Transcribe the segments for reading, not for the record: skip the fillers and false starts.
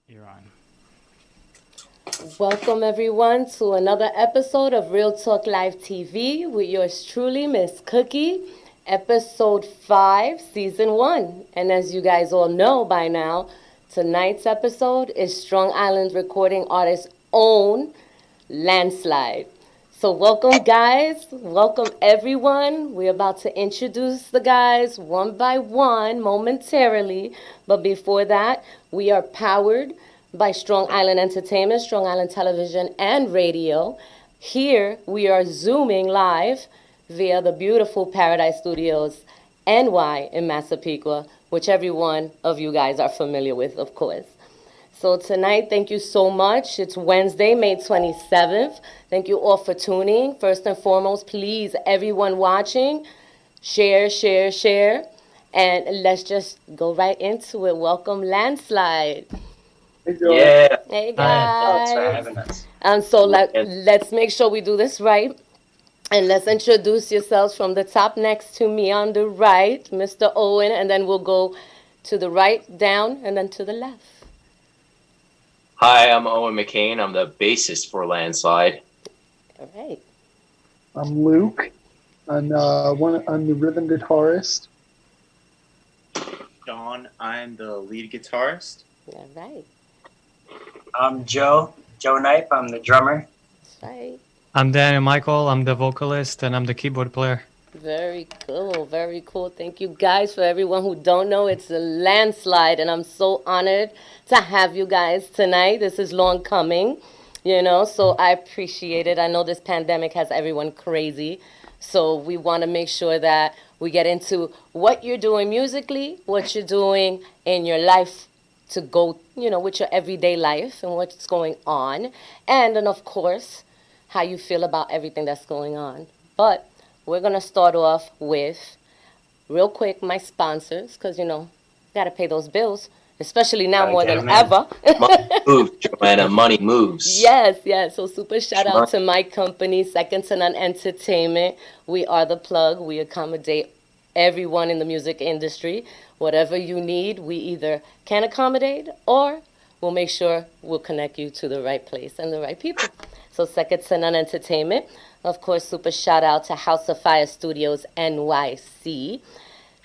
You're on. Welcome everyone to another episode of Real Talk Live TV with yours truly, Miss Cookie, episode 5, season 1. And as you guys all know by now, tonight's episode is Strong Island recording artist's own Landslide. So welcome guys, welcome everyone. We're about to introduce the guys one by one momentarily, but before that, we are powered by Strong Island Entertainment, Strong Island Television and Radio. Here we are zooming live via the beautiful Paradise Studios NY in Massapequa, which every one of you guys are familiar with, of course. So tonight, thank you so much. It's Wednesday, May 27th. Thank you all for tuning. First and foremost, please, everyone watching, share, share, share. And let's just go right into it. Welcome, Landslide. Yeah. Hey, Hi. Thanks for guys. having us. And so let's make sure we do this right. And let's introduce yourselves from the top next to me on the right, Mr. Owen, and then we'll go to the right, down, and then to the left. Hi, I'm Owen McCain. I'm the bassist for Landslide. All right. I'm Luke. I'm the rhythm guitarist. Sean, I'm the lead guitarist. All right. I'm Joe Knipe. I'm the drummer. That's right. I'm Daniel Michael. I'm the vocalist and I'm the keyboard player. Very cool. Very cool. Thank you guys. For everyone who don't know, it's a Landslide, and I'm so honored to have you guys tonight. This is long coming, so I appreciate it. I know this pandemic has everyone crazy, so we want to make sure that we get into what you're doing musically, what you're doing in your life to go, with your everyday life and what's going on, and then of course, how you feel about everything that's going on. But we're going to start off with, real quick, my sponsors, because, got to pay those bills, especially now Gotta more get than 'em in. ever. Money moves, Joanna. Money moves. Yes. So super shout Sure. out to my company, Second to None Entertainment. We are the plug. We accommodate everyone in the music industry. Whatever you need, we either can accommodate or we'll make sure we'll connect you to the right place and the right people. So Second to None Entertainment. Of course, super shout out to House of Fire Studios NYC.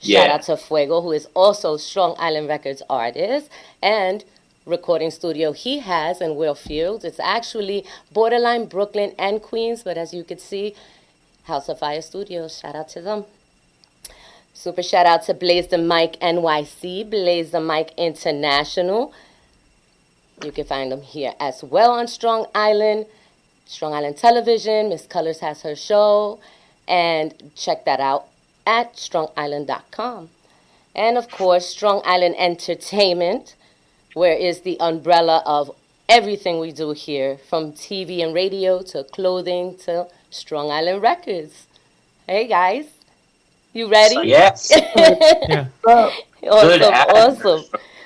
Shout Yeah. out to Fuego, who is also Strong Island Records artist and recording studio he has in Willfield. It's actually borderline Brooklyn and Queens, but as you can see, House of Fire Studios, shout out to them. Super shout out to Blaze the Mic NYC, Blaze the Mic International. You can find them here as well on Strong Island Television. Miss Colors has her show, and check that out at strongisland.com. And of course, Strong Island Entertainment, where is the umbrella of everything we do here, from TV and radio to clothing to Strong Island Records. Hey guys, you ready? Yes. Yeah. Good Awesome.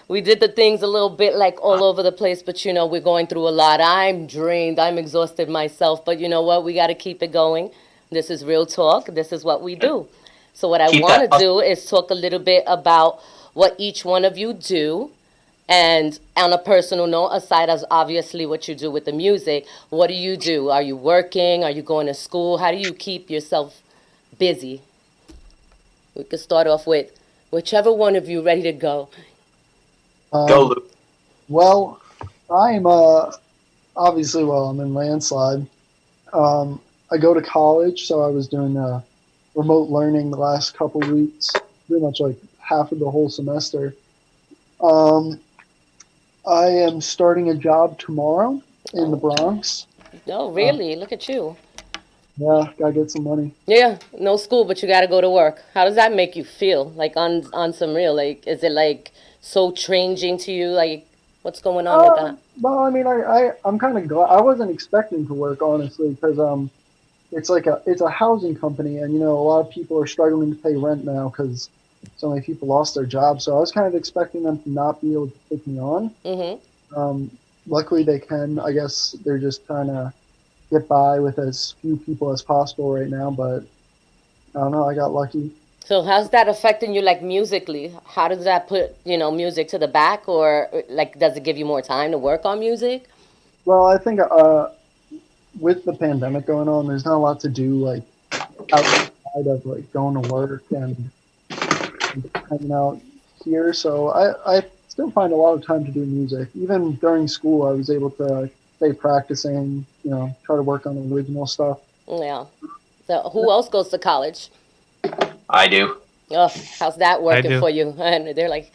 We did the things a little bit like all over the place, but we're going through a lot. I'm drained. I'm exhausted myself. But you know what? We got to keep it going. This is real talk. This is what we do. So what I Keep want to that- do is talk a little bit about what each one of you do. And on a personal note, aside as obviously what you do with the music, what do you do? Are you working? Are you going to school? How do you keep yourself busy? We could start off with whichever one of you ready to go. Go, Luke. Well, I'm obviously I'm in Landslide. I go to college, so I was doing remote learning the last couple weeks, pretty much like half of the whole semester. I am starting a job tomorrow in the Bronx. No, really? Look at you. Yeah, gotta get some money. Yeah, no school, but you got to go to work. How does that make you feel? Like on some real, like, is it like so changing to you? Like, what's going on with that? Well, I mean, I'm kind of glad. I wasn't expecting to work, honestly, because it's a housing company, and a lot of people are struggling to pay rent now because so many people lost their jobs. So I was kind of expecting them to not be able to take me on. Luckily, they can. I guess they're just trying to get by with as few people as possible right now. But I don't know. I got lucky. So how's that affecting you, like musically? How does that put, music to the back, or like does it give you more time to work on music? Well, I think with the pandemic going on, there's not a lot to do like outside of like going to work and hanging out here. So I still find a lot of time to do music. Even during school, I was able to stay practicing, try to work on original stuff. Yeah. So who else goes to college? I do. Oh, how's that working do. for you? And they're like,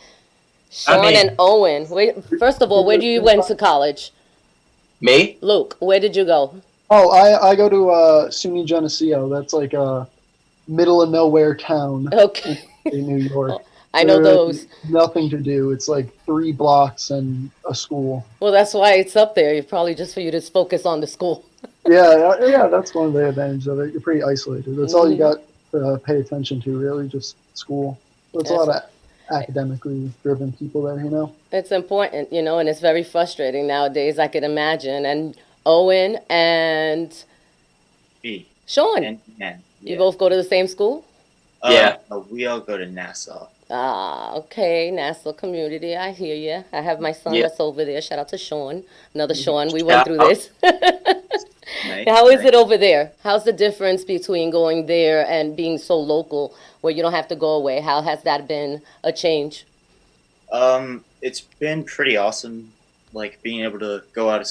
Sean mean- and Owen. Wait, first of all, where do you went to college? Me? Luke, where did you go? Oh, I go to SUNY Geneseo. That's like a middle of nowhere town Okay. in New York. I know There those. is nothing to do. It's like 3 blocks and a school. Well, that's why it's up there. Probably just for you to focus on the school. Yeah, that's one of the advantages of it. You're pretty isolated. That's all you got to pay attention to, really, just school. There's a lot of academically driven people there. It's important, and it's very frustrating nowadays, I could imagine. And Owen and B. Sean, And you both go to the same school? Yeah. We all go to Nassau. Ah, okay, Nassau community. I hear you. I have my son Yeah. that's over there. Shout out to Sean. Another Sean. We went through Shout this. Nice. How is it over there? How's the difference between going there and being so local where you don't have to go away? How has that been a change? It's been pretty awesome, like being able to go out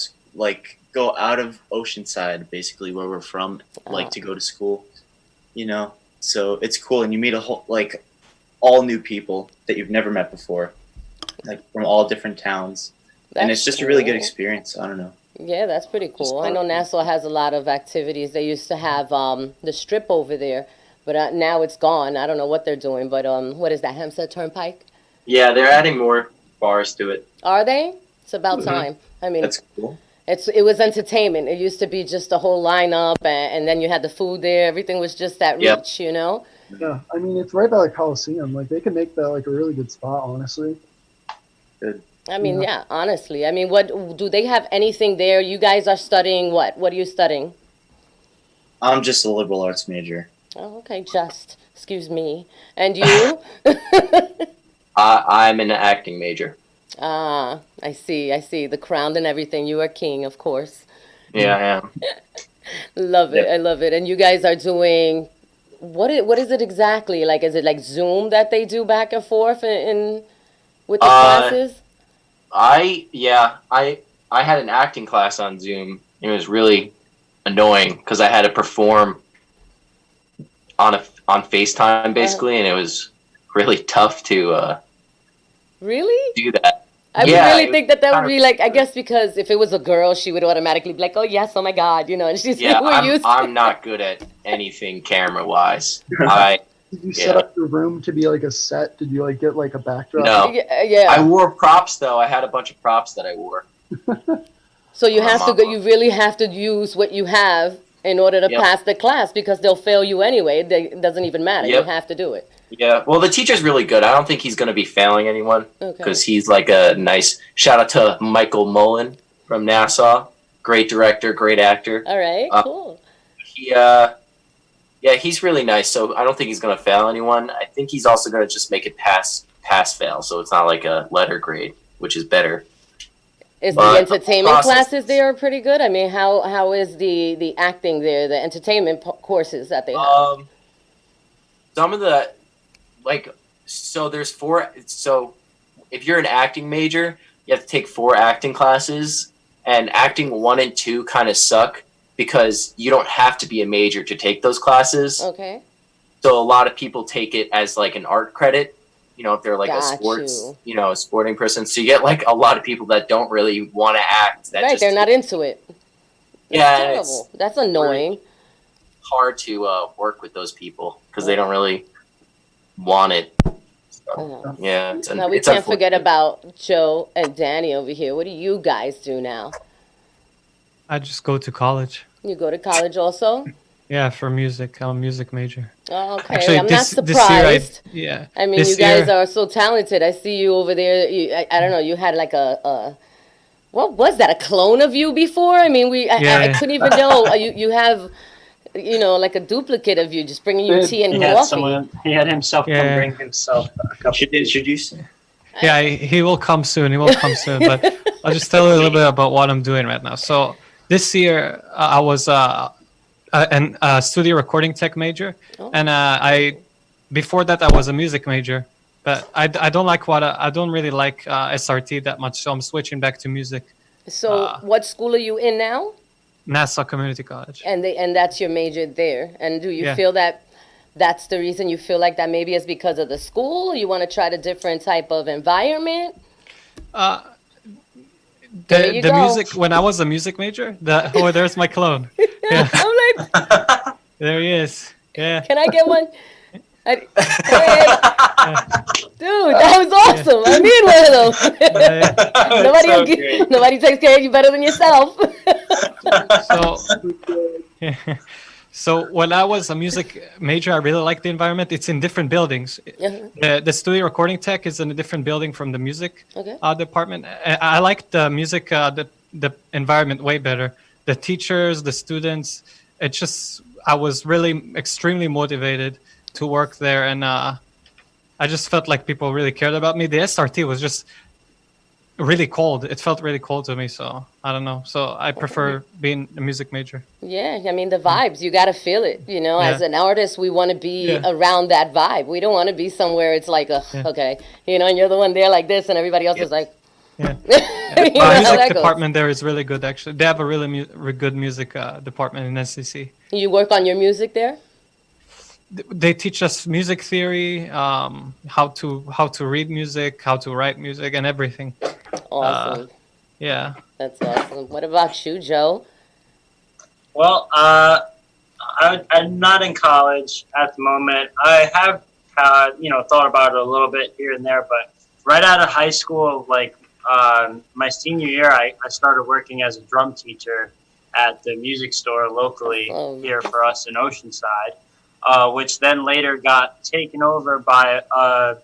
of Oceanside, basically where we're from, to go to school. So it's cool, and you meet all new people that you've never met before, like from all different towns, and it's just a really good experience. I don't know. Yeah, that's pretty cool. I know Nassau has a lot of activities. They used to have the strip over there, but now it's gone. I don't know what they're doing, but what is that, Hempstead Turnpike? Yeah, they're adding more bars to it. Are they? It's about time. I mean, That's cool. it was entertainment. It used to be just a whole lineup, and then you had the food there. Everything was just that Yep. rich, Yeah, I mean, it's right by the Coliseum. Like, they could make that like a really good spot, honestly. I mean, yeah, honestly. I mean, what do they have anything there? You guys are studying what? What are you studying? I'm just a liberal arts major. Oh, okay, excuse me. And you? I'm an acting major. Ah, I see. The crown and everything. You are king, of course. Yeah, I am. Love it. Yep. I love it. And you guys are doing what is it exactly? Like, is it like Zoom that they do back and forth in with the classes? I had an acting class on Zoom. It was really annoying because I had to perform on FaceTime basically, and it was really tough to Really? do that. I Yeah, would really it think was that would kind be like, I guess because if it was a girl, she would automatically be like, oh yes, oh my God, and she's Yeah, we're used to I'm not good at anything camera wise. I Did you set up your room to be like a set? Did you like get like a backdrop? No. Yeah. I wore props though. I had a bunch of props that I wore. So you have to go. Mama. You really have to use what you have in order to Yep. pass the class because they'll fail you anyway. It doesn't even matter. Yep. You have to do it. Yeah. Well, the teacher's really good. I don't think he's going to be failing anyone Okay. because he's like a nice shout out to Michael Mullen from Nassau. Great director, great actor. All right. Cool. Yeah, he's really nice. So I don't think he's going to fail anyone. I think he's also going to just make it pass fail. So it's not like a letter grade, which is better. Is But the entertainment process- classes there pretty good? I mean, how is the acting there? The entertainment courses that they have. Some of the so there's 4. So if you're an acting major, you have to take 4 acting classes, and acting 1 and 2 kind of suck because you don't have to be a major to take those classes. Okay. So a lot of people take it as like an art credit, if they're like a Got sports, a sporting person. So you get like a lot of people that don't really want to act. That Right. just They're not into it. That's Yeah, terrible. That's annoying. hard to work with those people because they don't really want it. So, yeah, Now we it's can't forget unfortunate. about Joe and Danny over here. What do you guys do now? I just go to college. You go to college also? Yeah, for music. I'm a music major. Oh, okay. Actually, I'm not this year surprised. yeah. I mean, this you guys year- are so talented. I see you over there. I don't know. You had like what was that? A clone of you before? I mean, I Yeah. couldn't even know. You have like a duplicate of you, just bringing you tea and He coffee. He had himself come Yeah. bring himself a cup. Should introduce. Yeah, he will come soon. He will come soon. But I'll just tell you a little bit about what I'm doing right now. So this year I was a studio recording tech major, Oh. and I before that I was a music major. But I don't like I don't really like SRT that much, so I'm switching back to music. So, what school are you in now? Nassau Community College. And that's your major there. And do you Yeah. feel that that's the reason you feel like that maybe is because of the school? You want to try a different type of environment? There you The go. music when I was a music major. There's my clone. Yeah, I'm like, there he is. Yeah. can I get one? Dude, that was awesome. I need one of those. Nobody, So will give- great. nobody takes care of you better than yourself. So, so when I was a music major, I really liked the environment. It's in different buildings. The studio recording tech is in a different building from the music Okay. department. I like the music, the environment way better. The teachers, the students. It just I was really extremely motivated to work there, and I just felt like people really cared about me. The SRT was just really cold. It felt really cold to me, so I don't know. So I prefer being a music major. Yeah, I mean the vibes, you got to feel it. As Yeah. an artist, we want to be Yeah. around that vibe. We don't want to be somewhere it's like, Yeah. okay, and you're the one there like this, and everybody else is like, Yeah. you know The how music that goes. department there is really good, actually. They have a really good music department in SCC. You work on your music there? They teach us music theory, how to read music, how to write music, and everything. Awesome. Yeah. That's awesome. What about you, Joe? Well, I'm not in college at the moment. I have, thought about it a little bit here and there, but right out of high school, like my senior year, I started working as a drum teacher at the music store locally Awesome. here for us in Oceanside, which then later got taken over by a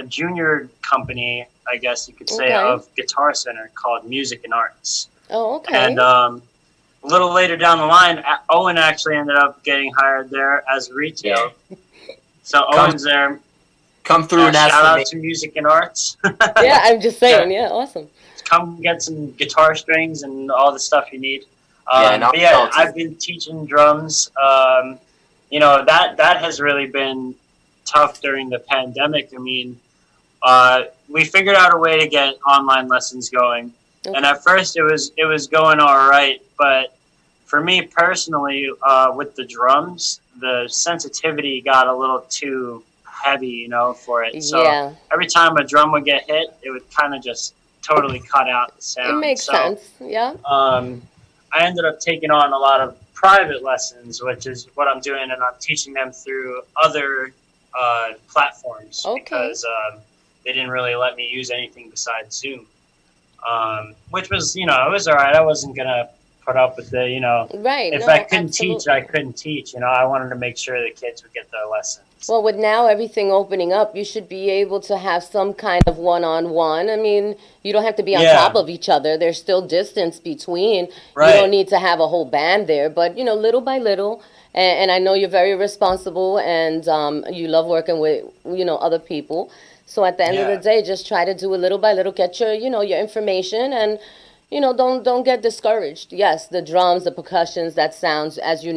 junior company, I guess you could say, Okay. of Guitar Center called Music and Arts. Oh, okay. And a little later down the line, Owen actually ended up getting hired there as retail. So Owen's there. Come through and ask shout for out me. to Music and Arts. Yeah, I'm just saying. Yeah, awesome. Come get some guitar strings and all the stuff you need. Yeah, and But yeah, I'll- I've been teaching drums. That has really been tough during the pandemic. I mean, we figured out a way to get online lessons going, and at first it was going all right. But for me personally, with the drums, the sensitivity got a little too heavy, for it. So Yeah, every time a drum would get hit, it would kind of just totally cut out the sound. it makes So, sense. Yeah. I ended up taking on a lot of private lessons, which is what I'm doing, and I'm teaching them through other platforms Okay. because they didn't really let me use anything besides Zoom, which was, it was all right. I wasn't gonna put up with the, Right. if no, I couldn't teach, absolutely. I couldn't teach. I wanted to make sure the kids would get their lessons. Well, with now everything opening up, you should be able to have some kind of one-on-one. I mean, you don't have to be on Yeah. top of each other. There's still distance between. Right. You don't need to have a whole band there, but little by little. And I know you're very responsible, and you love working with other people. So at the end of Yeah. the day, just try to do a little by little, get your your information, and don't get discouraged. Yes, the drums, the percussions, that sounds, as you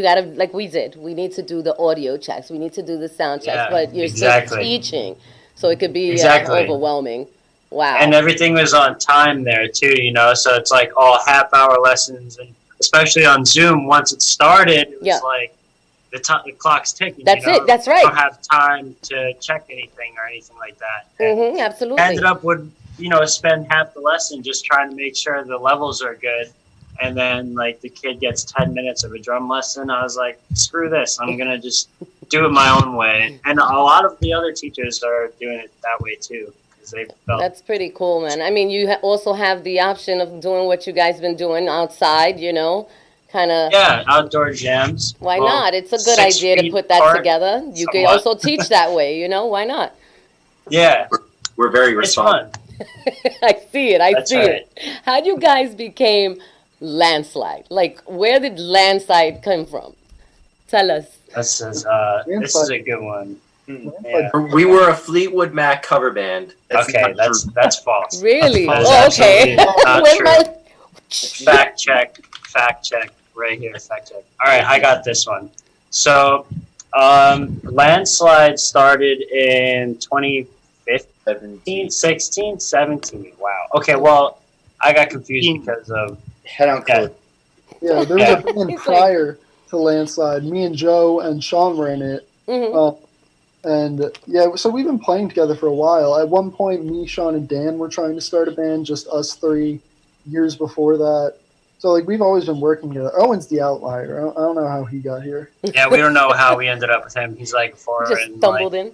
gotta, like we did. We need to do the audio checks. We need to do the sound checks. Yeah, but you're exactly. still teaching, so it could be Exactly. overwhelming. Wow. And everything was on time there too, so it's like all half-hour lessons, and especially on Zoom, once it started, it was Yeah. like the clock's ticking. That's it. That's right. You don't have time to check anything or anything like that. And Absolutely. I ended up would spend half the lesson just trying to make sure the levels are good, and then like the kid gets 10 minutes of a drum lesson. I was like, screw this, I'm gonna just do it my own way. And a lot of the other teachers are doing it that way too, because they felt That's pretty cool, man. I mean, you also have the option of doing what you guys been doing outside, kind of. yeah, outdoor jams. Why Well, not? It's a good 6 idea to feet put that apart, together. You can somewhat. also teach that way, why not? Yeah, We're very it's responsible. fun. I see it. I That's see right. it. How you guys became Landslide? Like, where did Landslide come from? Tell us. This is a good one. Yeah. We were a Fleetwood Mac cover band. Okay, that's false. Really? That is Oh, okay. absolutely not Where's true. my- Fact check, right here. Fact check. All right, I got this one. So, Landslide started in 2015, 16, 17. Wow. Okay, well, I got confused because of Head on Yeah. code. Yeah, there was Yeah. a band He's prior to Landslide. Me and Joe and Sean were in it. Mhm. And yeah, so we've been playing together for a while. At one point, me, Sean, and Dan were trying to start a band, just us three, years before that. So like we've always been working together. Owen's the outlier. I don't know how he got here. yeah. We don't know how we ended up with him. He's like Just foreign. stumbled in.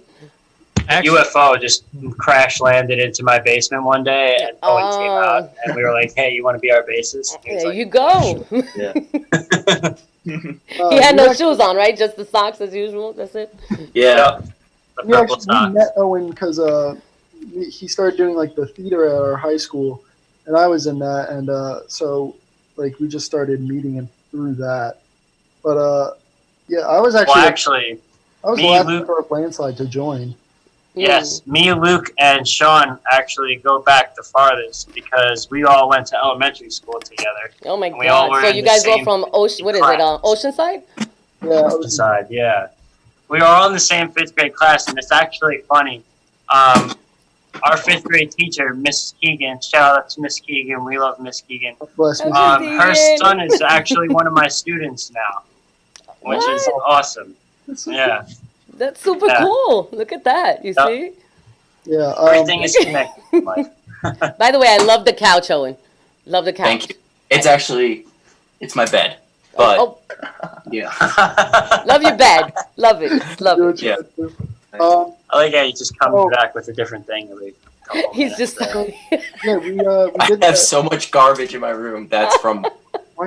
Actually, UFO just crash landed into my basement one day, and Owen came Oh. out, and we were like, "Hey, you want to be our bassist?" And he was There like, you go. He had no shoes on, right? Just the socks as usual. That's it. Yeah. The We purple actually socks. met Owen because he started doing like the theater at our high school, and I was in that, and so like we just started meeting him through that. But yeah, I was Well, actually actually, I was me, glad Luke- for Landslide to join. yes, me, Luke, and Sean actually go back the farthest because we all went to elementary school together. Oh my We all God! were So in you the guys were same from Ocean? What is it? class. Oceanside? Yeah, I was, Side, yeah. We were all in the same fifth grade class, and it's actually funny. Our fifth grade teacher, Miss Keegan, shout out to Miss Keegan. We love Miss Keegan. bless me. How's Her Keegan? son is actually one of my students now, which is What? awesome. Yeah, That's super Yeah. cool. Look at that. You Yep. see? Yeah, everything is connected in life. By the way, I love the couch, Owen. Love the couch. Thank you. It's my bed. But Oh, yeah. love your bed. Love it. Love do it. what you Yeah. gotta do. Um, I like how you just come Oh. back with a different thing every couple He's minutes. just. yeah, we I did have that. so much garbage in my room that's from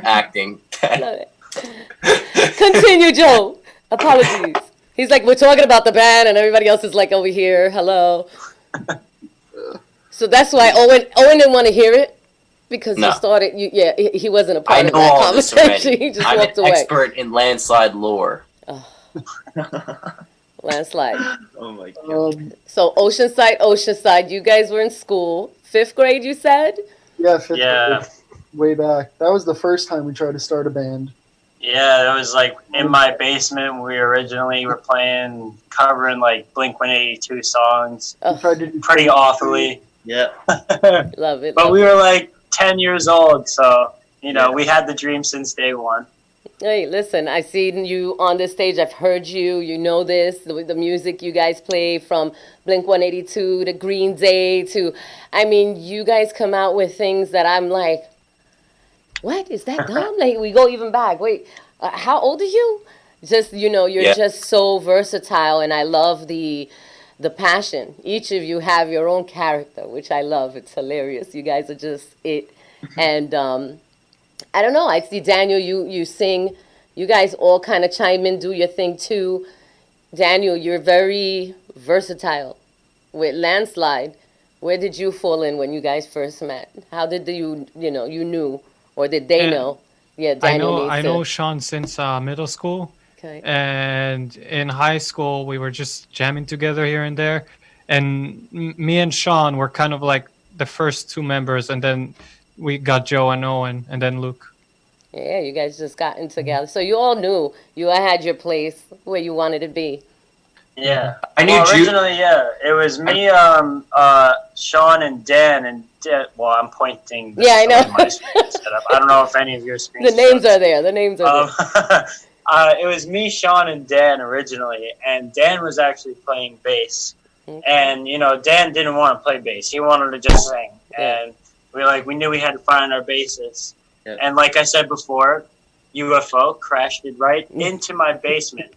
acting. Love it. Continue, Joe. Apologies. He's like, we're talking about the band, and everybody else is like over here. Hello. So that's why Owen didn't want to hear it because No. you started. He wasn't a part I of know that all this conversation. already. He just I'm walked an away. expert in landslide lore. Landslide. Oh my god. So Oceanside. You guys were in school, 5th grade. You said. Yeah, fifth Yeah. grade, way back. That was the first time we tried to start a band. Yeah, it was like in my basement. We originally were playing, covering like Blink-182 songs We tried to do pretty awfully. Yeah. Love it. But love we it. were like 10 years old, so, Yeah. we had the dream since day one. Hey, listen, I've seen you on this stage. I've heard you. You know this, the music you guys play from Blink-182 to Green Day to, I mean, you guys come out with things that I'm like, what? Is that dumb? Like, we go even back. Wait, how old are you? Just, you're Yeah. just so versatile, and I love the passion. Each of you have your own character, which I love. It's hilarious. You guys are just it. And I don't know. I see Daniel. You sing. You guys all kind of chime in, do your thing too. Daniel, you're very versatile. With Landslide, where did you fall in when you guys first met? How did you knew, or did they Yeah. know? Yeah, Daniel I needs know to. Sean since middle school, Okay. and in high school we were just jamming together here and there, and me and Sean were kind of like the first two members, and then we got Joe and Owen, and then Luke. Yeah, you guys just gotten together, so you all knew you all had your place where you wanted to be. Yeah. I knew Well, Jude. originally, yeah, it was me, Sean, and Dan, well, I'm pointing. Yeah, I know. My screen setup. I don't know if any of your screens. The names are there. The names are there. It was me, Sean, and Dan originally, and Dan was actually playing bass. Okay. And Dan didn't want to play bass; he wanted to just sing. Yeah. And we knew we had to find our bassist. Yeah. And like I said before, UFO crashed it right into my basement.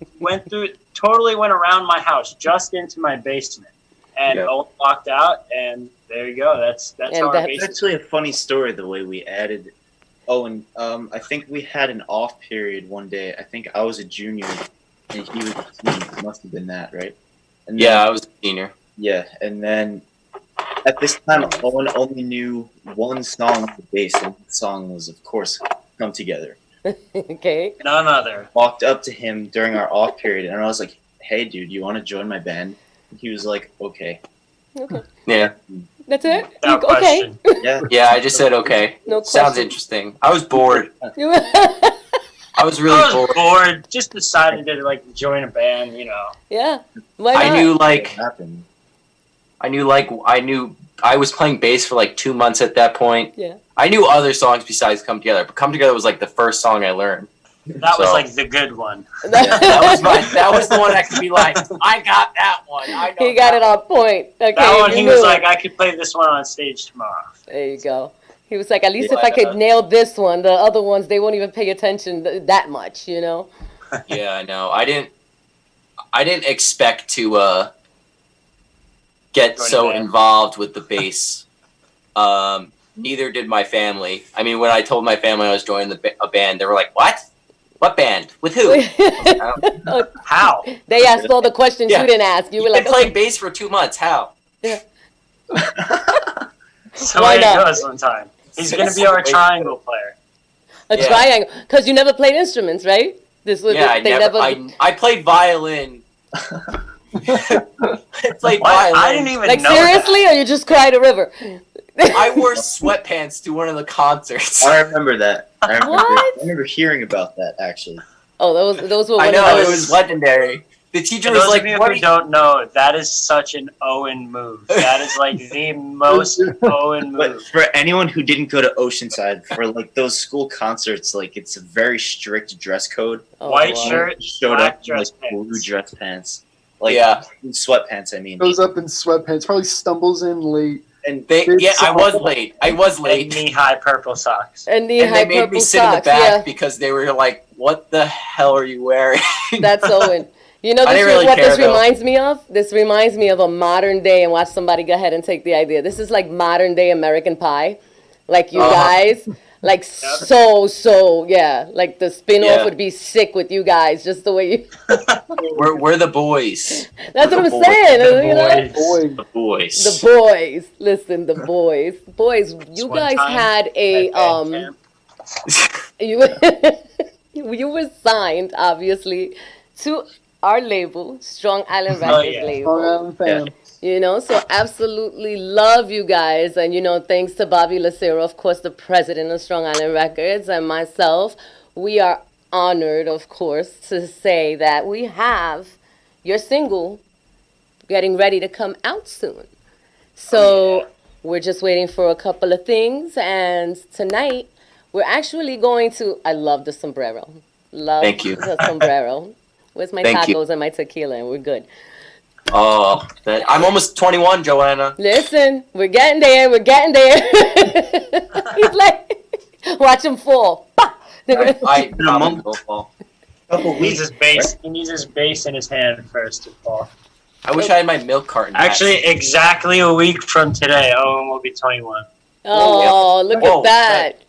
Totally went around my house, just into my basement, and Yeah. Owen walked out, and there you go. That's And how our that's- It's bassist. actually a funny story the way we added Owen. I think we had an off period one day. I think I was a junior and he was a senior. It must have been that, right? And Yeah, I was a senior. yeah, and then At this time, Owen only knew one song of the bass, and the song was, of course, "Come Together." Okay. None other. Walked up to him during our off period, and I was like, "Hey, dude, you want to join my band?" And he was like, "Okay." Okay. Yeah. That's it? Without Okay. question. Yeah. Yeah, I just said okay. No Sounds question. interesting. I was bored. Yeah. I was really I was bored. bored. Just decided to like join a band. Yeah. Why not? I knew What like happened? I knew I was playing bass for like 2 months at that point. Yeah. I knew other songs besides "Come Together," but "Come Together" was like the first song I learned. That was So- like the good one. That was the one that could be like, I got that one. I know He got that it on point. Okay. That one, you he knew was it. like, I could play this one on stage tomorrow. There you go. He was like, at least Yeah, if I could nail this one, the other ones, they won't even pay attention that much, you know? Yeah, I know. I didn't expect to get Join a so band. involved with the bass. Neither did my family. I mean, when I told my family I was joining a band, they were like, "What? What band? With who?" I don't- How? They asked all the questions Yeah. you didn't ask. You You've were been like, playing bass for 2 months. How? So Why it not? goes one time. He's going to be our triangle player. a Yeah. triangle. Because you never played instruments, right? This was Yeah, they I played violin. I played What? violin. I didn't even like, know seriously? Or you just cried a river? I wore sweatpants to one of the concerts. I remember that. I What? remember hearing about that actually. Oh, those were I one know, of it those. was legendary. The teacher For was those like, of you "What who are you-" don't know, that is such an Owen move. That is like the most Owen But move. for anyone who didn't go to Oceanside, for like those school concerts, like it's a very strict dress code. Oh, White wow. shirt, Showed black up in dress like blue pants. dress pants, like Yeah. sweatpants. I mean, Goes up in sweatpants, probably stumbles in late. and I was late. I was And late. knee-high purple socks. And And knee-high they made purple me sit in the socks. back Yeah, because they were like, "What the hell are you wearing?" that's Owen. You know I this didn't is really what care, this though. reminds me of? This reminds me of a modern day, and watch somebody go ahead and take the idea. This is like modern day American Pie. Like you Uh-huh. guys, like so, yeah. Like the spin-off Yeah. would be sick with you guys, just the way you. we're the boys. That's what I'm The boys. saying. The you know? boys. Boy, The boys. The boys. Listen, the boys. Boys, you one guys time had a At band camp. you you were signed obviously to our label, Strong Island Oh, Records yeah. label. Long Island fan. You know, so absolutely love you guys. And, you know, thanks to Bobby Lucero, of course, the president of Strong Island Records, and myself, we are honored, of course, to say that we have your single getting ready to come out soon. So we're just waiting for a couple of things. And tonight, we're actually going to, I love the sombrero. Love Thank you. the sombrero. Where's my Thank you. tacos and my tequila? And we're good. Oh, I'm almost 21, Joanna. Listen, we're getting there. We're getting there. He's like, watch him fall. Bah! I In a month. will fall. couple He needs weeks. his bass. He needs his bass in his hand first to fall. I wish I had my milk carton. back. Actually, exactly a week from today, Owen will be 21. Oh, look Whoa, at that.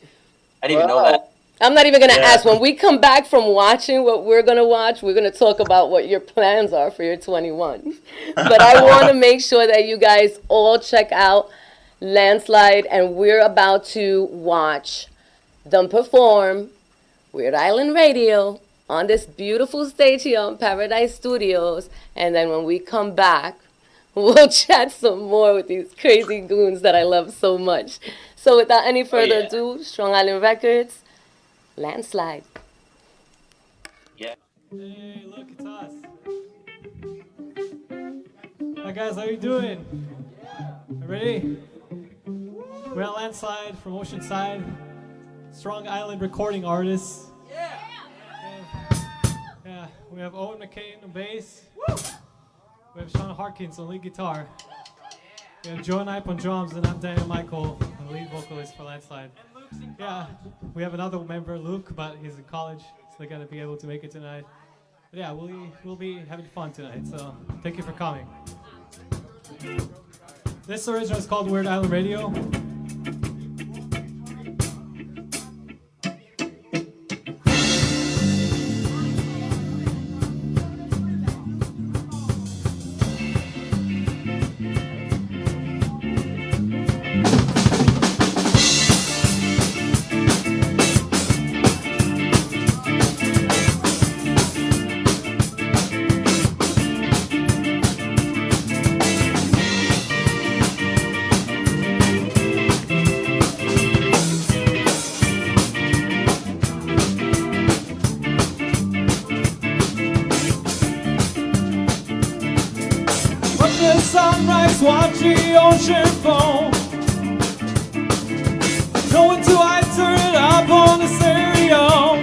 I didn't even know Wow. that. I'm not even going to Yeah. ask. When we come back from watching what we're going to watch, we're going to talk about what your plans are for your 21. But I want to make sure that you guys all check out Landslide, and we're about to watch them perform Weird Island Radio on this beautiful stage here on Paradise Studios. And then when we come back, we'll chat some more with these crazy goons that I love so much. So without any further yeah. ado, Strong Island Records, Landslide. Hey, look, it's us. Hi guys, how you doing? Ready? We're at Landslide from Oceanside. Strong Island recording artists. Yeah, we have Owen McCain on bass. We have Sean Harkins on lead guitar. We have Joe Knipe on drums, and I'm Daniel Michael, the lead vocalist for Landslide. Yeah, we have another member, Luke, but he's in college, so they're gonna be able to make it tonight. But yeah, we'll be having fun tonight, so thank you for coming. This original is called Weird Island Radio. sunrise, watch the ocean foam. Going to I turn it up on the stereo.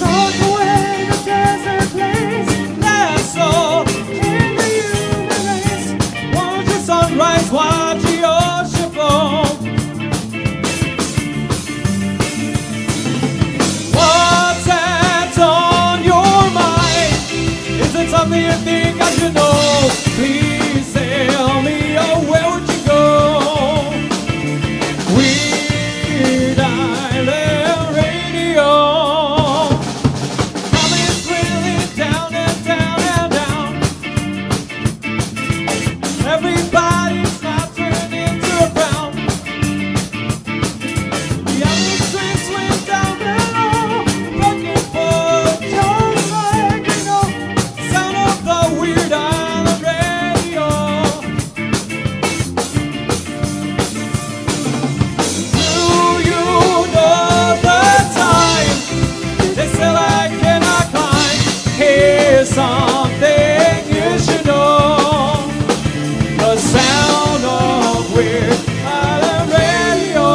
Talk away the desert place. That's all in the human race. Watch the sunrise, watch the ocean foam. What's that on your mind? Is it something you think I should know? Please tell me, oh, where would you go? Weird Island Radio. Coming really down and down and down. Everybody's not turned into a frown. The other trains went down below, looking for just like you know. Sound of the Weird Island Radio. Do you know the time? They said I cannot climb. Here's something you should know. The sound of Weird Island Radio.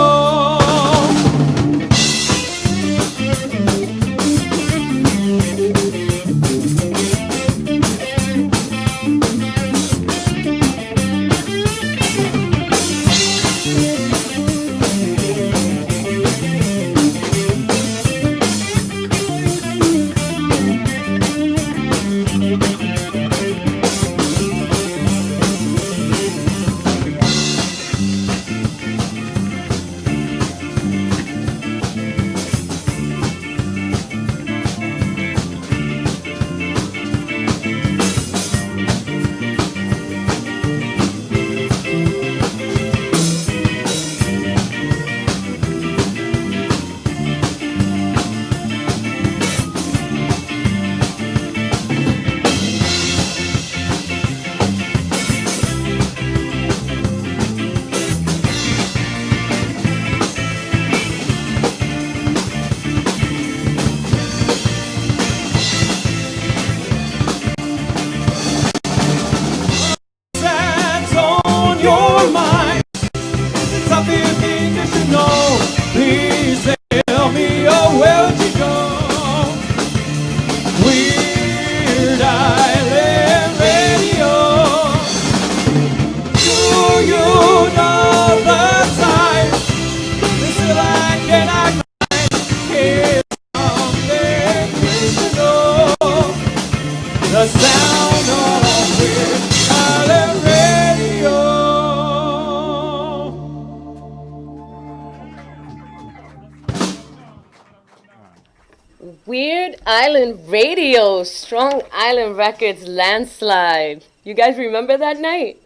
That's on your mind. It's something you think you should know. Please tell me, oh, where would you go? Weird Island Radio. Do you know the time? This is like an act. Here's something you should know. The sound of Weird Island Radio. Weird Island Radio, Strong Island Records, Landslide. You guys remember that night?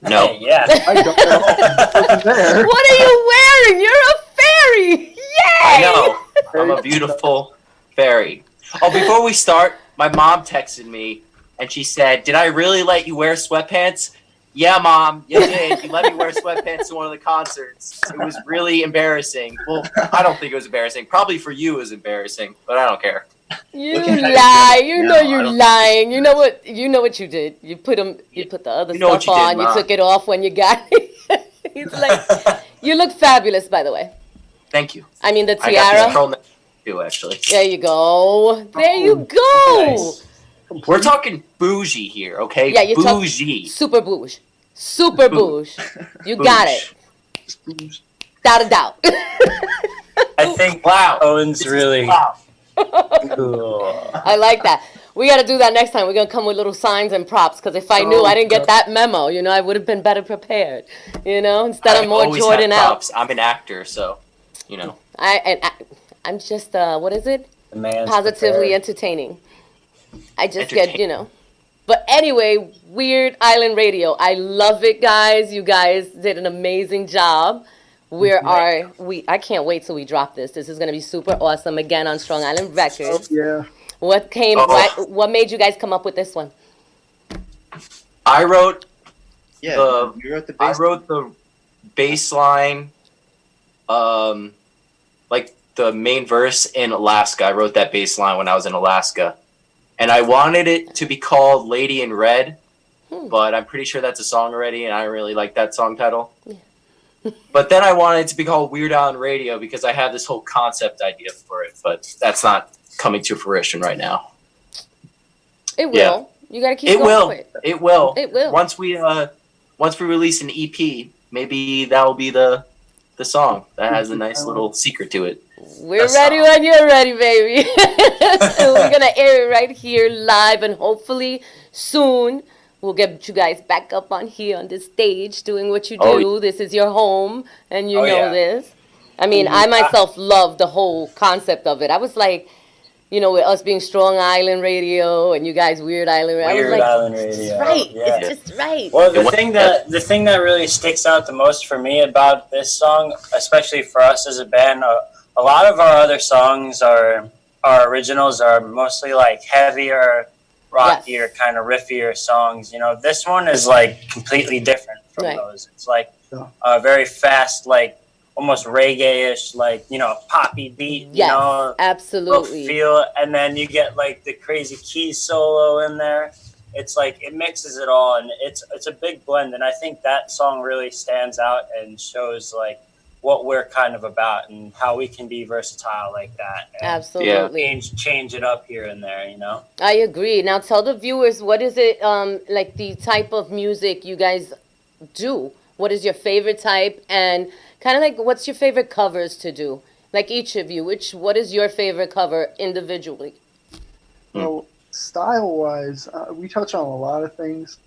No. Yeah. I don't know. I wasn't there. What are you wearing? You're a fairy! Yay! I know. I'm a beautiful fairy. Oh, before we start, my mom texted me and she said, "Did I really let you wear sweatpants?" Yeah, Mom, you did. You let me wear sweatpants to one of the concerts. It was really embarrassing. Well, I don't think it was embarrassing. Probably for you it was embarrassing, but I don't care. You Looking at lie. it, You no, know I you're don't- lying. You know what? You know what you did. You put the other You know what stuff you did, on. You Ma. took it off when you got it. He's like, you look fabulous, by the way. Thank you. I mean, the I got tiara. this pearl necklace too, actually. There you go. There you go. Nice. We're talking bougie here, okay? Yeah, you're talking bougie. super bouge. Super bouge. You got it. Without a doubt. I think Wow. Owen's really Wow. cool. I like that. We got to do that next time. We're going to come with little signs and props because if I knew I didn't get that memo, I would have been better prepared. Instead I I'm more always Jordan have out. props. I'm an actor, so, I'm just, what is it? The man's Positively prepared. entertaining. I just get, But anyway, Weird Island Radio. I love it, guys. You guys did an amazing job. I can't wait till we drop this. This is going to be super awesome again on Strong Island Records. Yeah. What made you guys come up with this one? I wrote Yeah, you wrote the I bass. wrote the bass line, like the main verse in Alaska. I wrote that bass line when I was in Alaska. and I wanted it to be called Lady in Red, Hmm. but I'm pretty sure that's a song already, and I don't really like that song title. But then I wanted it to be called Weird Al and Radio because I have this whole concept idea for it, but that's not coming to fruition right now. It will. Yeah. You gotta keep It going will. for it. It will. It will. Once we release an EP, maybe that will be the song that has a nice little secret to it. We're That's ready all. when you're ready, baby. So we're gonna air it right here live, and hopefully soon we'll get you guys back up on here on this stage doing what you do. Oh, This is your home, and you Oh, know yeah. this. I mean, I myself love the whole concept of it. I was like, you know, with us being Strong Island Radio and you guys Weird Island Radio, I was Weird like, Island it's Radio. right. Yeah. It's just right. Well, It was- the thing that really sticks out the most for me about this song, especially for us as a band, a lot of our other songs our originals are mostly like heavier, rockier, Yes. kind of riffier songs. You know, this one is like completely different from Right. those. It's like Yeah. a very fast, like almost reggae-ish, like, you know, poppy beat. Yes, You know, real absolutely. feel, and then you get like the crazy key solo in there. It's like it mixes it all, and it's a big blend. And I think that song really stands out and shows like what we're kind of about and how we can be versatile like that. And Absolutely. change it up here and there. You know. I agree. Now tell the viewers, what is it like the type of music you guys do? What is your favorite type, and kind of like what's your favorite covers to do? Like each of you, what is your favorite cover individually? So style wise, we touch on a lot of things.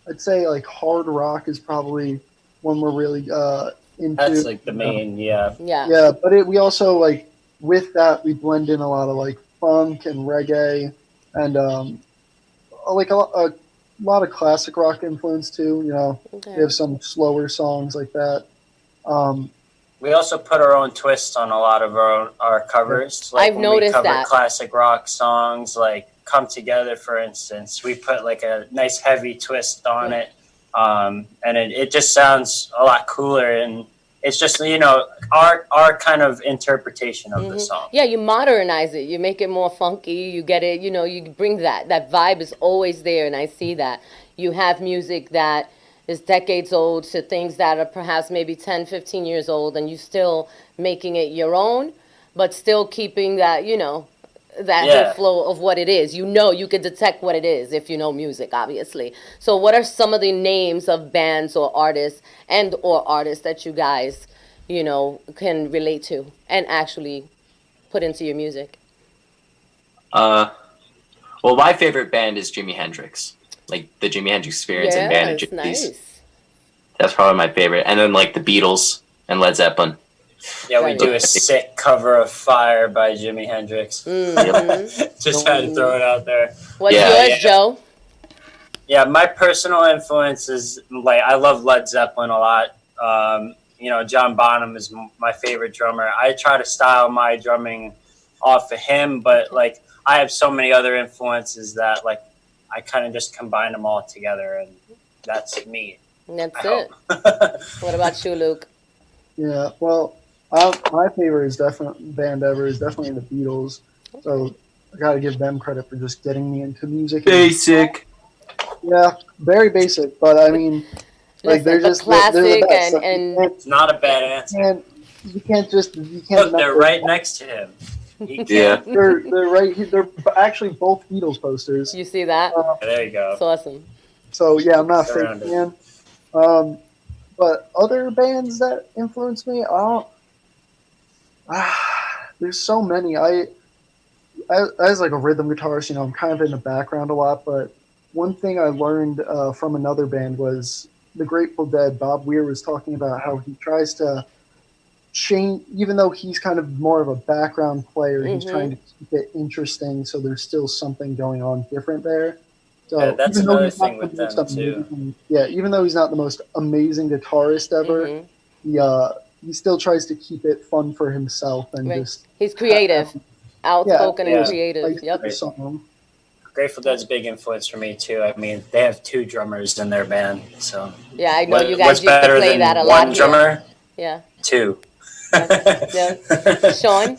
I'd say like hard rock is probably one we're really into. That's like the main, yeah. Yeah. Yeah, but we also like with that we blend in a lot of like funk and reggae and like a lot of classic rock influence too. You know, Okay. we have some slower songs like that. We also put our own twist on a lot of our covers. Like I've when noticed we cover that. classic rock songs, like "Come Together," for instance. We put like a nice heavy twist on it, and it just sounds a lot cooler. And it's just, you know, our kind of interpretation of the song. Yeah, you modernize it. You make it more funky. You get it. You know, you bring that. That vibe is always there, and I see that. You have music that is decades old to things that are perhaps maybe 10, 15 years old, and you still making it your own, but still keeping that, you know, that Yeah. whole flow of what it is. You know, you can detect what it is if you know music, obviously. So what are some of the names of bands or artists that you guys, you know, can relate to and actually put into your music? Well, my favorite band is Jimi Hendrix. Like the Jimi Hendrix Experience and Band of Yes, Gypsies. nice. That's probably my favorite. And then like the Beatles and Led Zeppelin. Yeah, we Right. do a sick cover of "Fire" by Jimi Hendrix. Mhm. Just had to throw it out there. What's Yeah, yours, yeah. Joe? Yeah, my personal influence is like I love Led Zeppelin a lot. You know, John Bonham is my favorite drummer. I try to style my drumming off of him, but like I have so many other influences that like I kind of just combine them all together, and that's me. That's I it. hope. What about you, Luke? Yeah, well, my favorite is band ever is definitely the Beatles. So I got to give them credit for just getting me into music. Basic. Yeah, very basic, but I mean, like they're Listen, just the classic they're the best. and It's not a bad answer. You can't Look, deny they're right next to him. He Yeah. can't. They're right here. They're actually both Beatles posters. you see that? There you go. It's awesome. So yeah, I'm not a fake Surrounded. fan. But other bands that influence me, I don't. There's so many. As like a rhythm guitarist, you know, I'm kind of in the background a lot. But one thing I learned from another band was the Grateful Dead. Bob Weir was talking about how he tries to change, even though he's kind of more of a background player, he's trying to keep it interesting, so there's still something going on different there. So Yeah, that's even though another he's not thing the with most them, too. amazing- Yeah, even though he's not the most amazing guitarist ever, Mhm. he still tries to keep it fun for himself and Right. just He's creative, outspoken Yeah. and creative. like Yep. the song. Grateful Dead's a big influence for me too. I mean, they have 2 drummers in their band, so Yeah, I know you what's guys used to better play than that a lot one here. drummer? Yeah. 2. Yeah. Sean?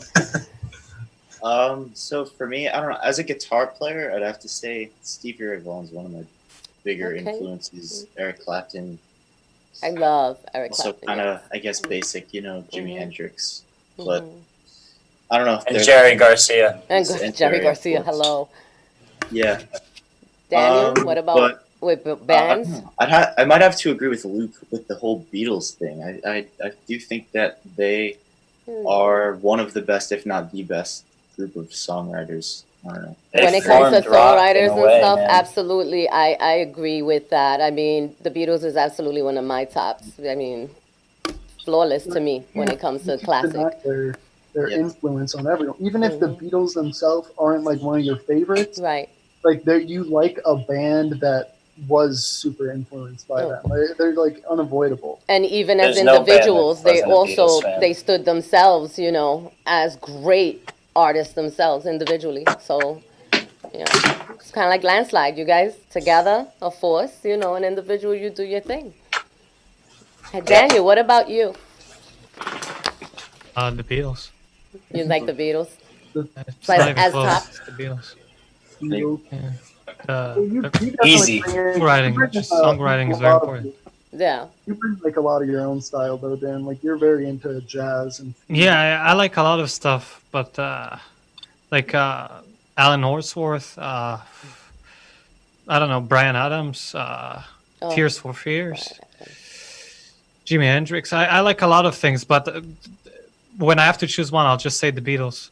So for me, I don't know. As a guitar player, I'd have to say Stevie Ray Vaughan's one of my bigger Okay. influences. Eric Clapton, I love Eric also Clapton. kind of, Yes. I guess, basic. You know, Jimi Mhm. Hendrix. But Mhm. I don't know. If And there's Jerry Garcia. And and Jerry Jerry, of Garcia. course. Hello, Yeah. Daniel. What about But with I don't bands? know. I might have to agree with Luke with the whole Beatles thing. I do think that they Hmm. are one of the best, if not the best, group of songwriters. I don't know. They When it comes to formed rock in songwriters a and way, stuff, man. absolutely, I agree with that. I mean, the Beatles is absolutely one of my tops. I mean, flawless to me when it comes You to can't deny classic. their Yep. influence on everyone. Even if the Hmm. Beatles themselves aren't like one of your favorites, Right. like you like a band that was super influenced by Oh. them. They're like unavoidable. And even as There's no band that individuals, they wasn't a Beatles also fan. they stood themselves, as great artists themselves individually. So, it's kind of like Landslide. You guys together, a force, an individual, you do your thing. Hey, Yeah. Daniel, what about you? The Beatles. You like the Beatles? The It's So not even as close. top? It's the Beatles. Beatles. Yeah. Well, you The definitely Easy. bring songwriting, just songwriting a is very lot of important. Yeah. you bring like a lot of your own style though, Dan. Like you're very into jazz and Yeah, I like a lot of stuff, but like Alan Horsworth, I don't know, Brian Adams, Oh, Tears for Fears, Jimi Hendrix. I like a lot of things, but when I have to choose one, I'll just say the Beatles.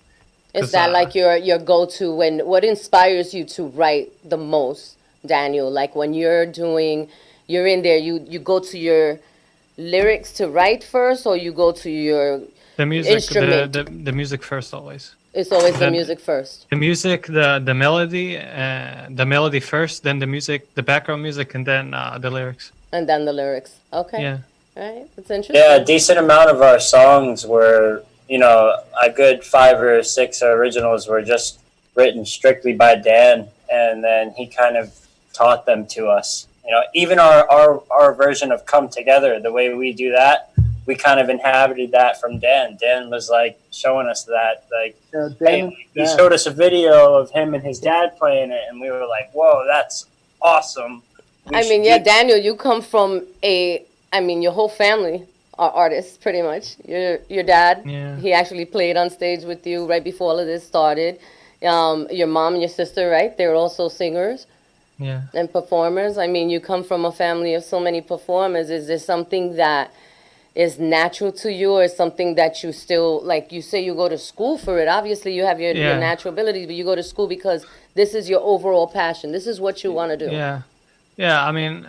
is 'Cause, that like your go-to when what inspires you to write the most, Daniel? Like when you're in there, you go to your lyrics to write first, or you go to your the music, instrument? the music first always. It's always the Then music first, the music, the melody first, then the music, the background music, and then the lyrics. and then the lyrics. Okay, Yeah, all right, that's Yeah, a interesting. decent amount of our songs were, a good 5 or 6 originals were just written strictly by Dan, and then he kind of taught them to us. Even our version of Come Together, the way we do that, we kind of inhabited that from Dan. Dan was like showing us that, like, Dan hey, and he Dad. showed us a video of him and his dad playing it, and we were like, whoa, that's awesome. We I should mean, yeah, do Daniel, you come from your whole family are artists, pretty much. Your dad, yeah, he actually played on stage with you right before all of this started. Your mom and your sister, right? They were also singers yeah. and performers. I mean, you come from a family of so many performers. Is there something that is natural to you, or something that you still like? You say you go to school for it. Obviously, you have your Yeah, natural abilities, but you go to school because this is your overall passion. This is what you want to do. yeah, yeah. I mean,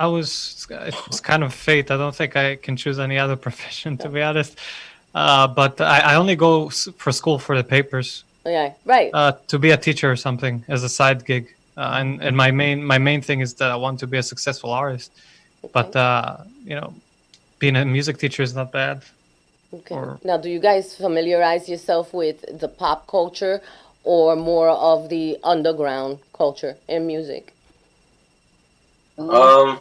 I was. It's kind of fate. I don't think I can choose any other profession, to be honest. But I only go for school for the papers. Yeah, right. To be a teacher or something as a side gig. And my main thing is that I want to be a successful artist. But being a music teacher is not bad. Okay. Or Now, do you guys familiarize yourself with the pop culture or more of the underground culture in music? Um,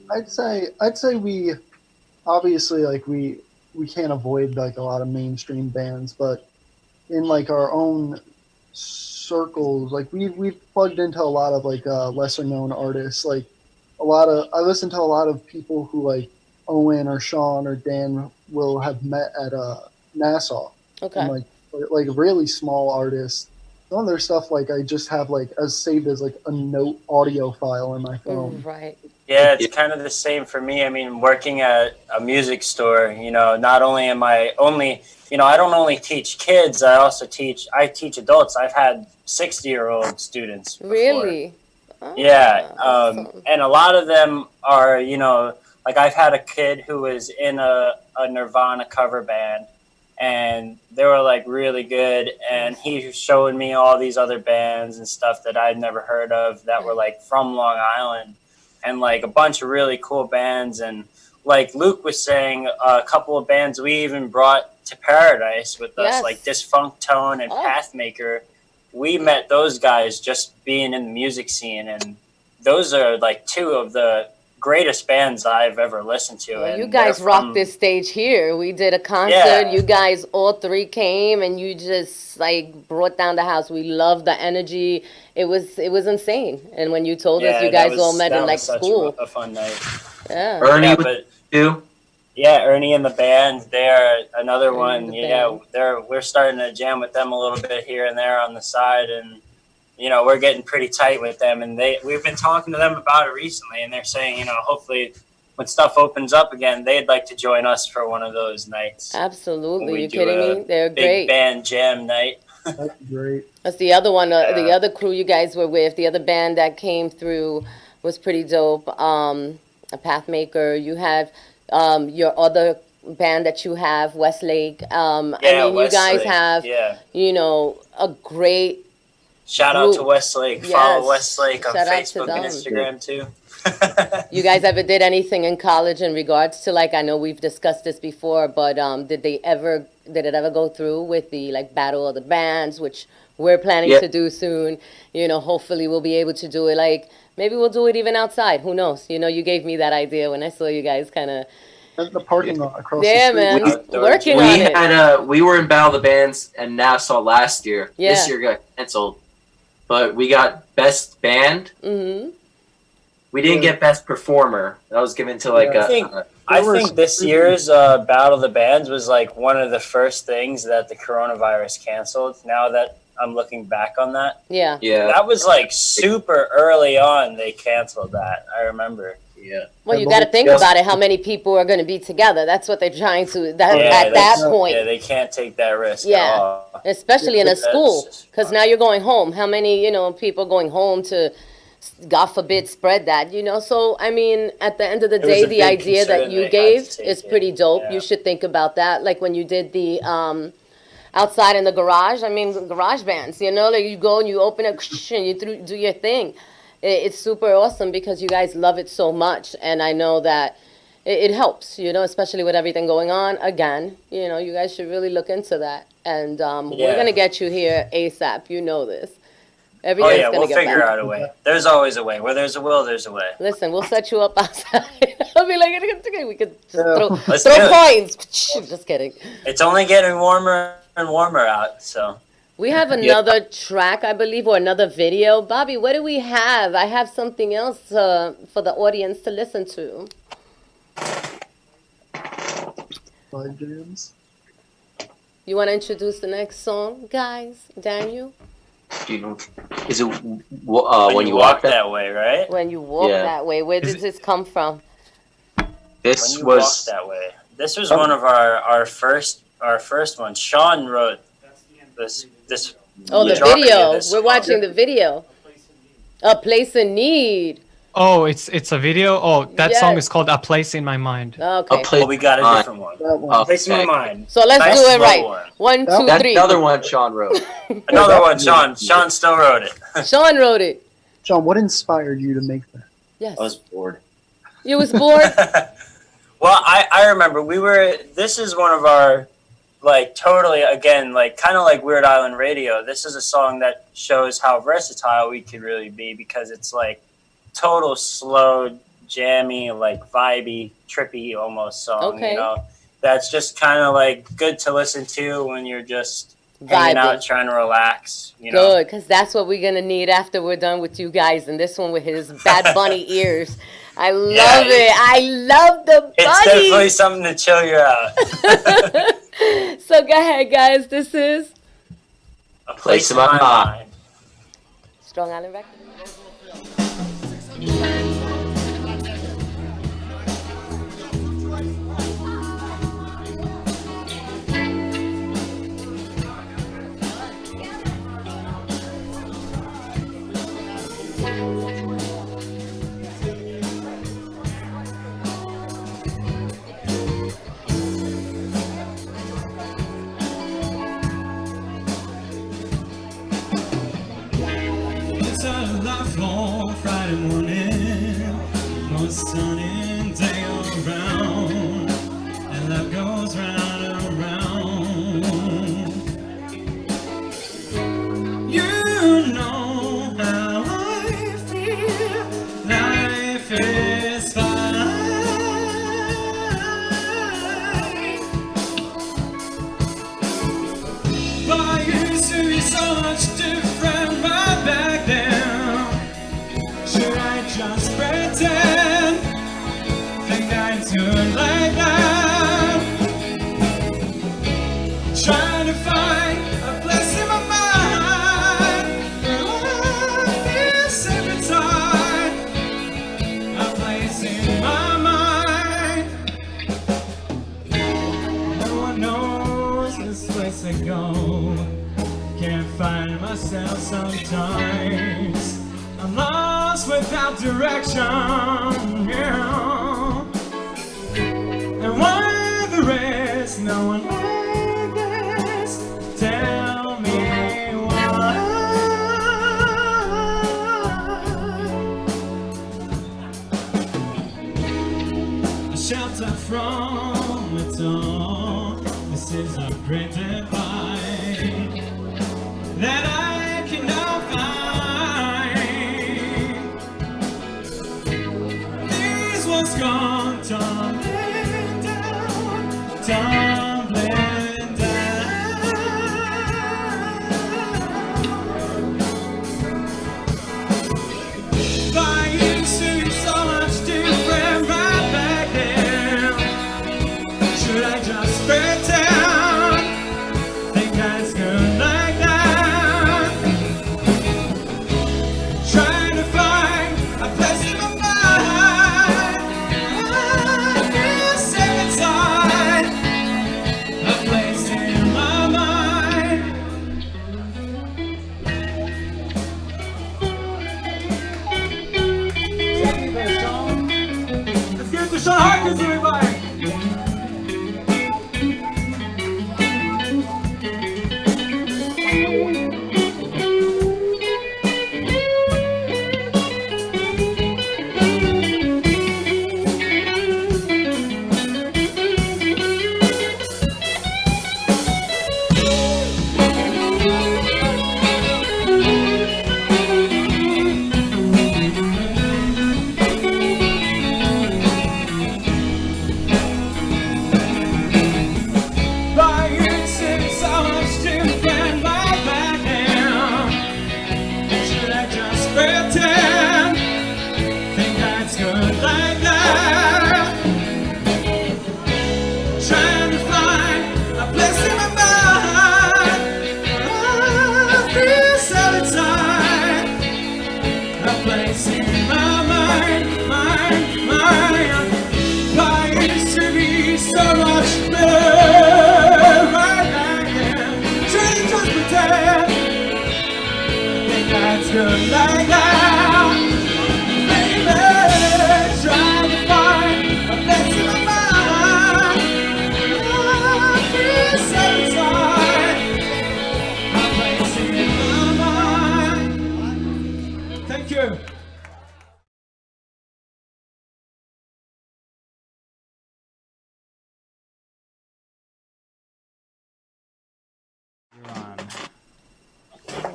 I'd say we obviously like we can't avoid like a lot of mainstream bands, but in like our own circles, like we've plugged into a lot of like lesser known artists. Like I listen to a lot of people who like Owen or Sean or Dan will have met at Nassau, and Okay. like really small artists. Some of their stuff like I just have like as saved as like a note audio file in my phone. Right. Yeah, it's kind of the same for me. I mean, working at a music store, not only am I only, I don't only teach kids, I teach adults. I've had 60-year-old students before. Really? Yeah, Awesome. and a lot of them are, like I've had a kid who was in a Nirvana cover band, and they were like really good, and he was showing me all these other bands and stuff that I'd never heard of that were like from Long Island, and like a bunch of really cool bands. And like Luke was saying, a couple of bands we even brought to Paradise with us, Yes. like Disfunct Tone and Oh. Pathmaker. We met those guys just being in the music scene, and those are like two of the greatest bands I've ever listened to. Well, and you guys they're rocked from- this stage here. We did a concert. Yeah. You guys, all three came, and you just like brought down the house. We loved the energy. It was insane. And when you told us you that guys all met that in like was such school, a fun night. yeah. Ernie Yeah, was but too. yeah, Ernie and the band, they're another Ernie and one. the Yeah, band. we're starting to jam with them a little bit here and there on the side, and we're getting pretty tight with them. And we've been talking to them about it recently, and they're saying, hopefully when stuff opens up again, they'd like to join us for one of those nights. When Absolutely. we You do kidding a me? They're big great. band jam night. That's great. That's the other one. The Yeah. other crew you guys were with. The other band that came through was pretty dope. A Pathmaker. You have your other band that you have, Westlake. I mean, you guys Westlake. have Yeah. a great. Shout out to Group. Westlake. Yes. Follow Westlake on Shout out to Facebook and them. Instagram too. You guys ever did anything in college in regards to I know we've discussed this before, but did it ever go through with the Battle of the Bands, which we're planning Yeah. to do soon? Hopefully we'll be able to do it. Maybe we'll do it even outside. Who knows? You gave me that idea when I saw you guys kind of. That's the parking lot across Yeah, the street. man. Outdoor Working jam. on it. We were in Battle of the Bands and Nassau last year. Yeah. This year got canceled, but we got best band. Mm-hmm. We didn't Yeah. get best performer. That was given to Yeah. I There was- think this year's Battle of the Bands was one of the first things that the coronavirus canceled. Now that I'm looking back on that, Yeah. yeah, that was super early on. They canceled that. I remember. yeah. Well, Yeah, you but got to we- think Yes. about it. How many people are going to be together? That's what they're trying to. At that that's- point. Yeah, they can't take that risk Yeah. at all. Especially in a That's school, just because fun. now you're going home. How many, people going home to, God forbid, spread that, So, I mean, at the end of the It was day, a the big idea that concern you they had gave to take is it. pretty dope. Yeah. You should think about that. Like when you did the outside in the garage. I mean, garage bands, you go and you open it and you do your thing. It's super awesome because you guys love it so much. And I know that it helps, especially with everything going on. Again, you guys should really look into that. And we're Yeah. going to get you here ASAP. You know this. Oh Everything's yeah, going we'll to get figure better. out a way. There's always a way. Where there's a will, there's a way. Listen, we'll set you up outside. I'll be like, we could just Yeah. throw Let's do it. coins. Just kidding. It's only getting warmer and warmer out, so. We have another track, I believe, or another video. Bobby, what do we have? I have something else for the audience to listen to. Live jams. You want to introduce the next song, guys? Daniel? Do you know? Is it When when you walk that? that way, right? When you walk Yeah. that way, where does this come from? When This you was walk that way. This was one of our first ones. Sean wrote this. Oh, the majority of video. this We're song. watching the video. A Place in Need. Oh, it's a video. Oh, that Yes. song is called "A Place in My Mind." Okay. a place. Well, we got a on. different one. That one. Oh. Place in my Okay. mind. So let's Nice do it slow right. one. 1, 2, That- That's 3. another one Sean wrote. Another one, Sean. Sean still wrote it. Sean wrote it. John, what inspired you to make that? Yes. I was bored. You was bored? Well, I remember this is one of our, totally, again, kind of like Weird Island Radio. This is a song that shows how versatile we could really be because it's total slow, jammy, vibey, trippy almost song, Okay. That's just kind of good to listen to when you're just hanging out, Vibing. trying to relax, Good, because that's what we're going to need after we're done with you guys. And this one with his Bad Bunny ears. I love it. I love the It's definitely bunny. something to chill you out. So go ahead, guys. This is A Place in my mind. Strong Island Records. It's a lifelong Friday morning, most sunny day around, and life goes round and round. You know how I feel. Life is fine. just pretend? Think I do it like that? Trying to find a place in my mind where I feel safe inside. A place in my mind. No one knows this place I go. Can't find myself sometimes. I'm lost without direction. Yeah. And why the rest? No one like this. Tell me why. A shelter from it all. This is a great divide that I cannot find. This was gone, tumbling down, tumbling down. I used to be so much different right back then. Should I just pretend? Think that's good like that? Trying to find a place in my mind. I feel safe inside. A place in my mind. Let's give it to Sean Harkins, everybody. So much better right now. Trying to just pretend. I think that's good like that. Baby, trying to find a place in my mind. I feel satisfied. A place in my mind. Thank you.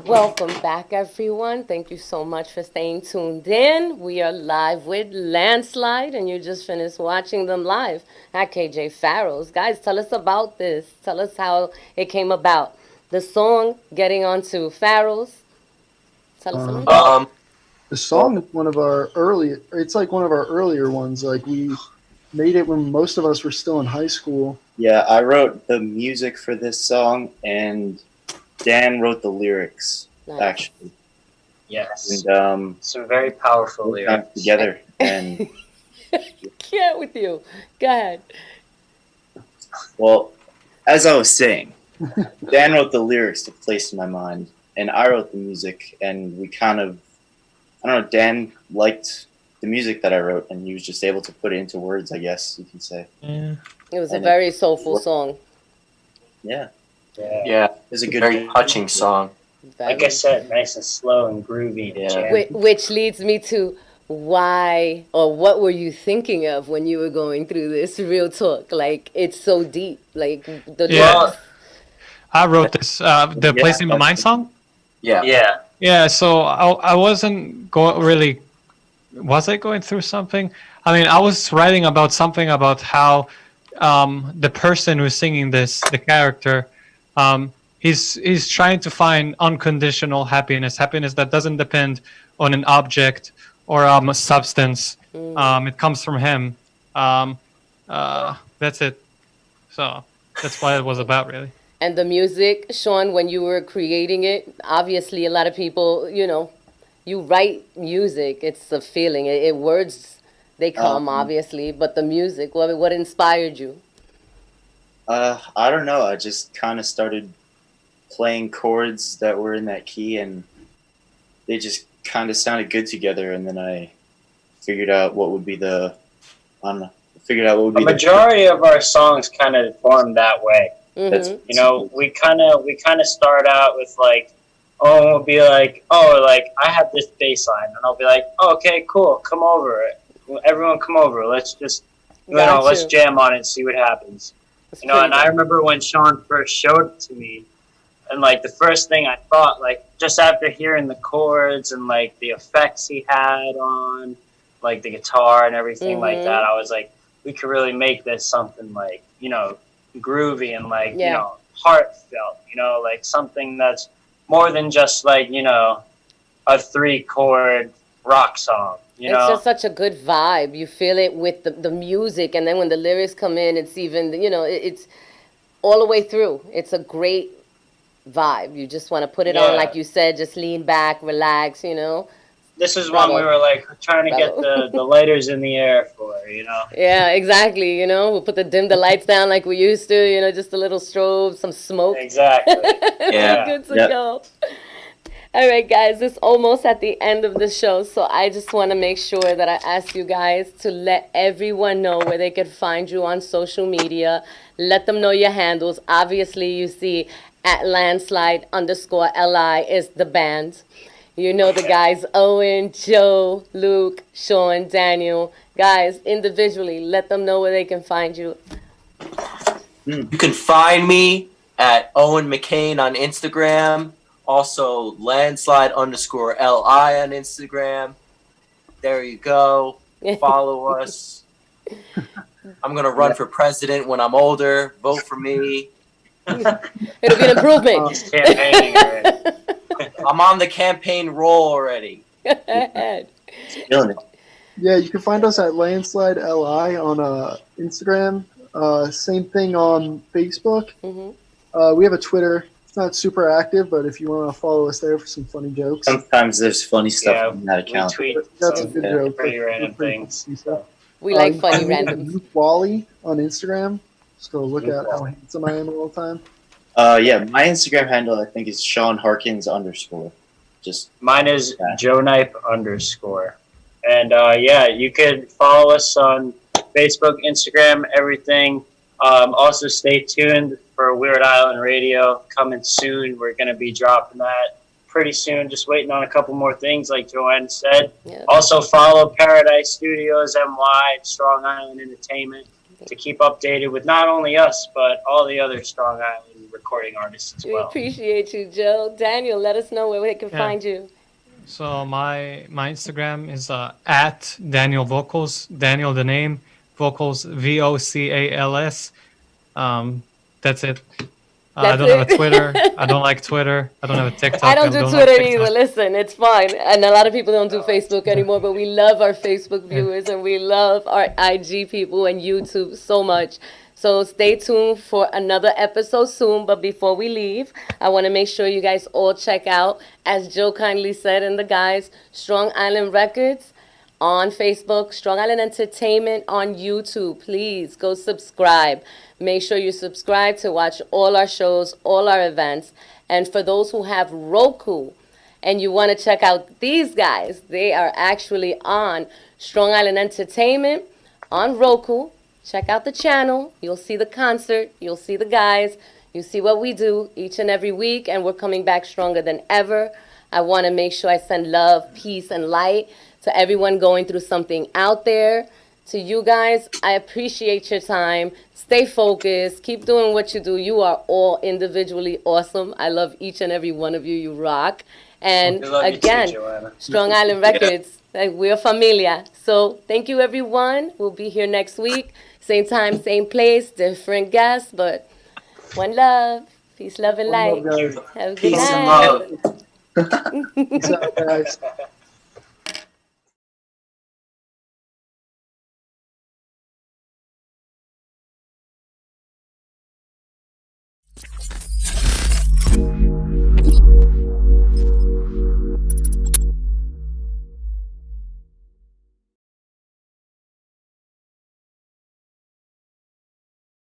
Welcome back, everyone. Thank you so much for staying tuned in. We are live with Landslide, and you just finished watching them live at KJ Farrell's. Guys, tell us about this. Tell us how it came about. The song, Getting Onto Farrell's. Tell us a little bit. The song is one of our early. It's like one of our earlier ones. Like we made it when most of us were still in high school. Yeah, I wrote the music for this song, and Dan wrote the lyrics. Nice. Actually, Yes. and Some very powerful we got lyrics. together, and Can't with you. Go ahead. well, as I was saying, Dan wrote the lyrics to Place in My Mind, and I wrote the music, and we kind of, I don't know, Dan liked the music that I wrote, and he was just able to put it into words, I guess you can say. Yeah. It was a And very soulful song. Yeah, Yeah. Yeah, it was a good, very touching song. Like I said, nice and slow and groovy. Yeah. jam. Which leads me to why or what were you thinking of when you were going through this real talk? Like, it's so deep. Like, the Yeah. lyrics. I wrote this, the Yeah, Place in My Mind that's- song. Yeah. Yeah. Yeah, so I wasn't really. Was I going through something? I mean, I was writing about something about how the person who's singing this, the character, he's trying to find unconditional happiness, happiness that doesn't depend on an object or a substance. It comes from him. That's it. So that's what it was about, really. And the music, Sean, when you were creating it, obviously a lot of people, you write music. It's a feeling. Words, they come obviously, but the music, what inspired you? I don't know. I just kind of started playing chords that were in that key, and they just kind of sounded good together. And then I figured out what would be the, I don't know. Figured out what would be the majority of our songs kind of formed that way. That's, Mm-hmm. We kind of start out with like, oh, we'll be like, oh, like I have this bass line, and I'll be like, oh, okay, cool, come over, everyone, come over, let's just, let's jam on it and see what happens. That's And pretty I good. remember when Sean first showed it to me, and like the first thing I thought, like just after hearing the chords and like the effects he had on, like the guitar and everything like Mhm. that, I was like, we could really make this something like, groovy and like, Yeah. heartfelt, like something that's more than just like, a 3-chord rock song, It's just such a good vibe. You feel it with the music, and then when the lyrics come in, it's even, it's all the way through. It's a great vibe. You just want to put it on, Yeah. like you said, just lean back, relax, This is Bravo. one we were like trying to get Bravo. the lighters in the air for, Yeah, exactly. We'll dim the lights down like we used to, just a little strobe, some smoke. Exactly. Yeah. Good to Yep. go. All right, guys, it's almost at the end of the show, so I just want to make sure that I ask you guys to let everyone know where they can find you on social media. Let them know your handles. Obviously, you see at Landslide_LI is the band. You know the guys, Owen, Joe, Luke, Sean, Daniel. Guys, individually, let them know where they can find you. You can find me at Owen McCain on Instagram. Also, Landslide_LI on Instagram. There you go. Follow us. I'm going to run for president when I'm older. Vote for me. It'll be an improvement. He's campaigning already. I'm on the campaign roll already. Go ahead. feeling it. Yeah, you can find us at Landslide LI on Instagram. Same thing on Facebook. Mhm. We have a Twitter. It's not super active, but if you want to follow us there for some funny jokes. Sometimes there's funny stuff Yeah, on that we account. tweet That's a some good yeah, joke. pretty We're random pretty things. funny stuff. We like you funny can find me at randoms. Luke Wally on Instagram. Just go look Luke at how Wally. handsome I am all the time. Yeah, my Instagram handle I think is Sean Harkins _ Just Mine is Yeah. JoeKnipe _. And yeah, you can follow us on Facebook, Instagram, everything. Also, stay tuned for Weird Island Radio coming soon. We're going to be dropping that pretty soon. Just waiting on a couple more things, like Joanne said. Yeah. Also, follow Paradise Studios NY, Strong Island Entertainment, to keep updated with not only us, but all the other Strong Island recording artists as We well. appreciate you, Joe. Daniel, let us know where we can Yeah. find you. So my Instagram is at Daniel Vocals. Daniel the name, Vocals VOCALS. That's it. I That's don't have it? a Twitter. I don't like Twitter. I don't have a TikTok. I don't do have Twitter TikTok. either. Listen, it's fine. And a lot of people don't do Facebook anymore, but we love our Facebook viewers and we love our IG people and YouTube so much. So stay tuned for another episode soon. But before we leave, I want to make sure you guys all check out, as Joe kindly said, and the guys, Strong Island Records on Facebook, Strong Island Entertainment on YouTube. Please go subscribe. Make sure you subscribe to watch all our shows, all our events. And for those who have Roku and you want to check out these guys, they are actually on Strong Island Entertainment on Roku. Check out the channel. You'll see the concert. You'll see the guys. You see what we do each and every week, and we're coming back stronger than ever. I want to make sure I send love, peace, and light to everyone going through something out there. To you guys, I appreciate your time. Stay focused. Keep doing what you do. You are all individually awesome. I love each and every one of you. You rock. And We love you too, again, Joanna. Strong Island Records, like we're familia. So thank you, everyone. We'll be here next week. Same time, same place, different guests, but one love. Peace, love, and light. One love, guys. Have a good Peace and night. love. Peace out, guys.